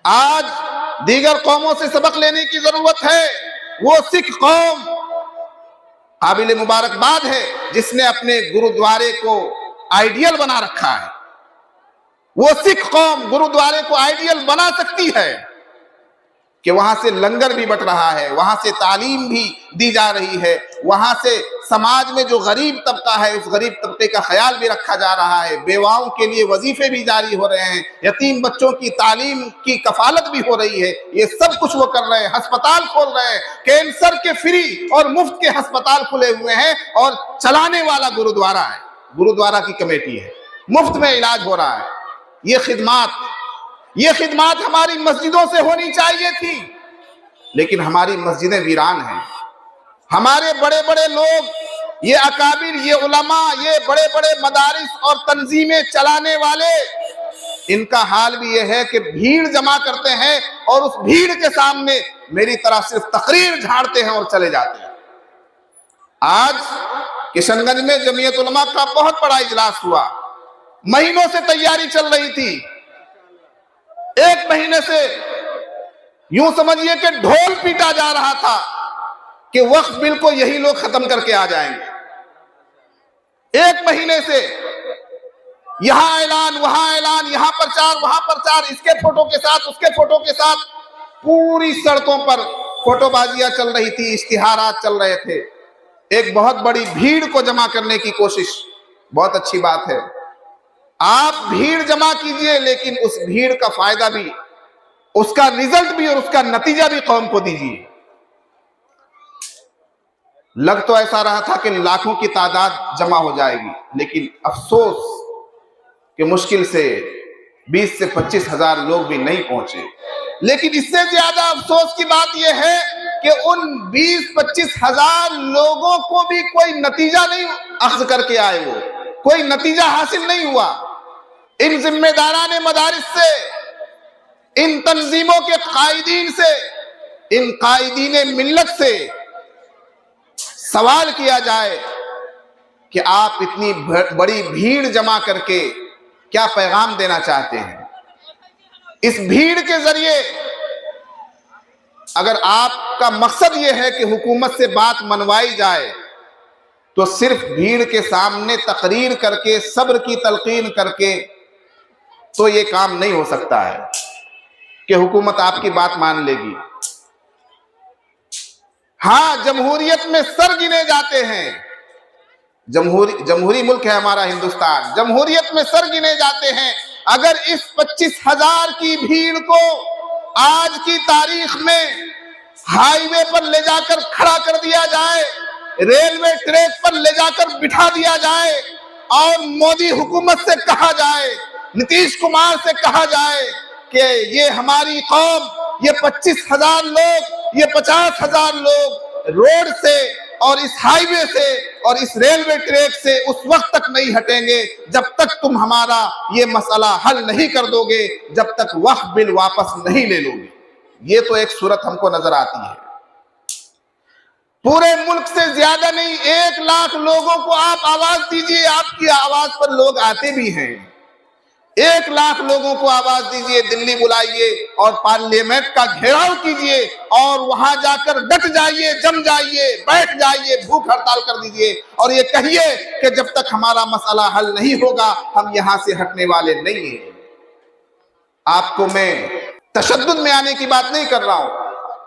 आज दीगर कौमों से सबक लेने की जरूरत है। वो सिख कौम काबिल मुबारकबाद है जिसने अपने गुरुद्वारे को आइडियल बना रखा है। वो सिख कौम गुरुद्वारे को आइडियल बना सकती है कि वहां से लंगर भी बट रहा है, वहां से तालीम भी दी जा रही है, वहां से समाज में जो गरीब तबका है उस गरीब तबके का ख्याल भी रखा जा रहा है, बेवाओं के लिए वजीफे भी जारी हो रहे हैं, यतीम बच्चों की तालीम की कफालत भी हो रही है। ये सब कुछ वो कर रहे हैं। अस्पताल खोल रहे हैं, कैंसर के फ्री और मुफ्त के अस्पताल खुले हुए हैं और चलाने वाला गुरुद्वारा है, गुरुद्वारा की कमेटी है, मुफ्त में इलाज हो रहा है। ये खिदमात हमारी मस्जिदों से होनी चाहिए थी, लेकिन हमारी मस्जिदें वीरान हैं। हमारे बड़े बड़े लोग, ये अकाबिर, ये उलमा, ये बड़े बड़े मदारिस और तंजीमें चलाने वाले, इनका हाल भी ये है कि भीड़ जमा करते हैं और उस भीड़ के सामने मेरी तरह सिर्फ तकरीर झाड़ते हैं और चले जाते हैं। आज किशनगंज में जमीयत उलमा का बहुत बड़ा इजलास हुआ, महीनों से तैयारी चल रही थी। एक महीने से यूं समझिए कि ढोल पीटा जा रहा था कि वक्फ बिल को यही लोग खत्म करके आ जाएंगे। एक महीने से यहां ऐलान, वहां ऐलान, यहां प्रचार, वहां प्रचार, इसके फोटो के साथ, उसके फोटो के साथ, पूरी सड़कों पर फोटोबाजियां चल रही थी, इश्तिहारात चल रहे थे। एक बहुत बड़ी भीड़ को जमा करने की कोशिश, बहुत अच्छी बात है, आप भीड़ जमा कीजिए, लेकिन उस भीड़ का फायदा भी, उसका रिजल्ट भी और उसका नतीजा भी कौम को दीजिए। लग तो ऐसा रहा था कि लाखों की तादाद जमा हो जाएगी, लेकिन अफसोस कि मुश्किल से 20 से 25 हजार लोग भी नहीं पहुंचे। लेकिन इससे ज्यादा अफसोस की बात यह है कि उन 20-25 हजार लोगों को भी कोई नतीजा नहीं अख्ज़ करके आए, वो कोई नतीजा हासिल नहीं हुआ। इन जिम्मेदारान मदारिस से, इन तंजीमों के कायदीन से, इन कायदीन मिल्लत से सवाल किया जाए कि आप इतनी बड़ी भीड़ जमा करके क्या पैगाम देना चाहते हैं। इस भीड़ के जरिए अगर आपका मकसद यह है कि हुकूमत से बात मनवाई जाए, तो सिर्फ भीड़ के सामने तकरीर करके, सब्र की तलकीन करके तो ये काम नहीं हो सकता है कि हुकूमत आपकी बात मान लेगी। हाँ, जमहूरियत में सर गिने जाते हैं, जमहूरी मुल्क है हमारा हिंदुस्तान, जमहूरियत में सर गिने जाते हैं। अगर इस 25 हजार की भीड़ को आज की तारीख में हाईवे पर ले जाकर खड़ा कर दिया जाए, रेलवे ट्रैक पर ले जाकर बिठा दिया जाए और मोदी हुकूमत से कहा जाए, नीतीश कुमार से कहा जाए कि ये हमारी कौम, ये 25 हजार लोग, ये 50 हजार लोग रोड से और इस हाईवे से और इस रेलवे ट्रैक से उस वक्त तक नहीं हटेंगे जब तक तुम हमारा ये मसला हल नहीं कर दोगे, जब तक वक्फ बिल वापस नहीं ले लोगे। ये तो एक सूरत हमको नजर आती है। पूरे मुल्क से ज्यादा नहीं, 1 लाख लोगों को आप आवाज दीजिए, आपकी आवाज पर लोग आते भी हैं। 1 लाख लोगों को आवाज दीजिए, दिल्ली बुलाइए और पार्लियामेंट का घेराव कीजिए और वहां जाकर डट जाइए, जम जाइए, बैठ जाइए, भूख हड़ताल कर दीजिए और ये कहिए कि जब तक हमारा मसला हल नहीं होगा हम यहां से हटने वाले नहीं हैं। आपको मैं तशद्दुद में आने की बात नहीं कर रहा हूं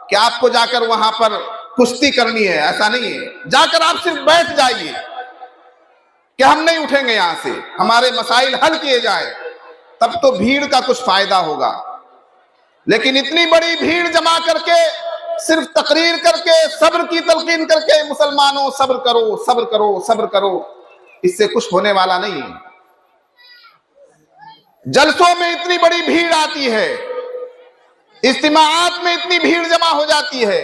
कि आपको जाकर वहां पर कुश्ती करनी है, ऐसा नहीं है। जाकर आप सिर्फ बैठ जाइए कि हम नहीं उठेंगे यहां से, हमारे मसाइल हल किए जाए, तब तो भीड़ का कुछ फायदा होगा। लेकिन इतनी बड़ी भीड़ जमा करके, सिर्फ तकरीर करके, सब्र की तलकीन करके, मुसलमानों सब्र करो, सब्र करो, सब्र करो, इससे कुछ होने वाला नहीं है। जलसों में इतनी बड़ी भीड़ आती है, इज्तिमाआत में इतनी भीड़ जमा हो जाती है,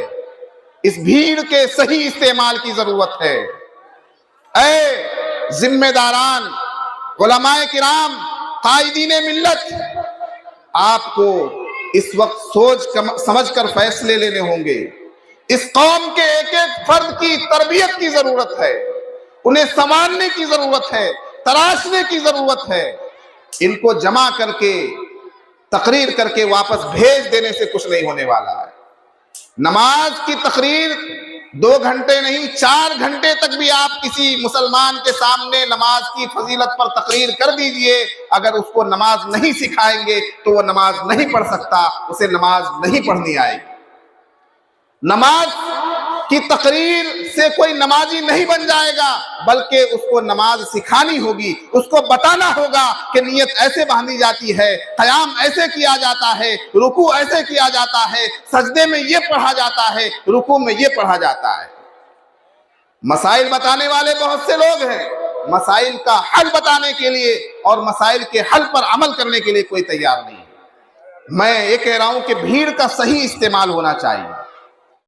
इस भीड़ के सही इस्तेमाल की जरूरत है। ऐ जिम्मेदारान, उलमाए किराम, कायदीने मिल्लत, आपको इस वक्त सोच समझ कर फैसले लेने होंगे। इस कौम के एक एक फर्द की तरबियत की जरूरत है, उन्हें संवारने की जरूरत है, तराशने की जरूरत है। इनको जमा करके तकरीर करके वापस भेज देने से कुछ नहीं होने वाला है। नमाज की तकरीर 2 घंटे नहीं 4 घंटे तक भी आप किसी मुसलमान के सामने नमाज की फजीलत पर तकरीर कर दीजिए, अगर उसको नमाज नहीं सिखाएंगे तो वो नमाज नहीं पढ़ सकता, उसे नमाज नहीं पढ़नी आएगी। नमाज की तकरीर से कोई नमाजी नहीं बन जाएगा, बल्कि उसको नमाज सिखानी होगी, उसको बताना होगा कि नियत ऐसे बांधी जाती है, क़याम ऐसे किया जाता है, रुकू ऐसे किया जाता है, सजदे में ये पढ़ा जाता है, रुकू में ये पढ़ा जाता है। मसाइल बताने वाले बहुत से लोग हैं, मसाइल का हल बताने के लिए और मसाइल के हल पर अमल करने के लिए कोई तैयार नहीं है। मैं ये कह रहा हूं कि भीड़ का सही इस्तेमाल होना चाहिए।